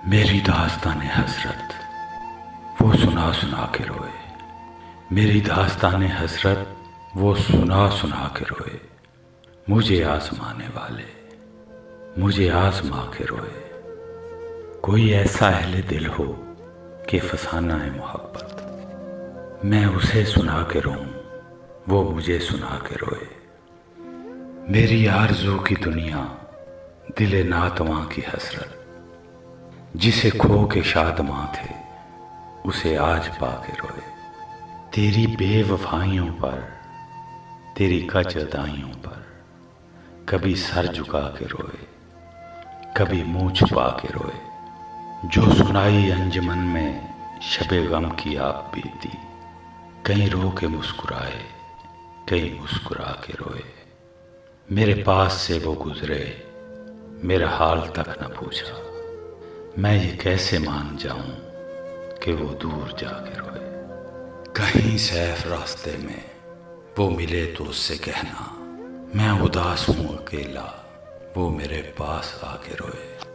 میری داستان حسرت وہ سنا سنا کے روئے، میری داستان حسرت وہ سنا سنا کے روئے، مجھے آزمانے والے مجھے آزما کے روئے۔ کوئی ایسا اہل دل ہو کہ فسانہ ہے محبت، میں اسے سنا کے روؤں وہ مجھے سنا کے روئے۔ میری آرزو کی دنیا دل ناتواں کی حسرت، جسے کھو کے شادماں تھے اسے آج پا کے روئے۔ تیری بے وفائیوں پر، تیری کج ادائیوں پر کبھی سر جھکا کے روئے، کبھی منہ چھپا کے روئے۔ جو سنائی انجمن میں شب غم کی آپ بیتی، کہیں رو کے مسکرائے کہیں مسکرا کے روئے۔ میرے پاس سے وہ گزرے میرا حال تک نہ پوچھا، میں یہ کیسے مان جاؤں کہ وہ دور جا کے روئے۔ کہیں سیف راستے میں وہ ملے تو اس سے کہنا، میں اداس ہوں اکیلا وہ میرے پاس آ کے روئے۔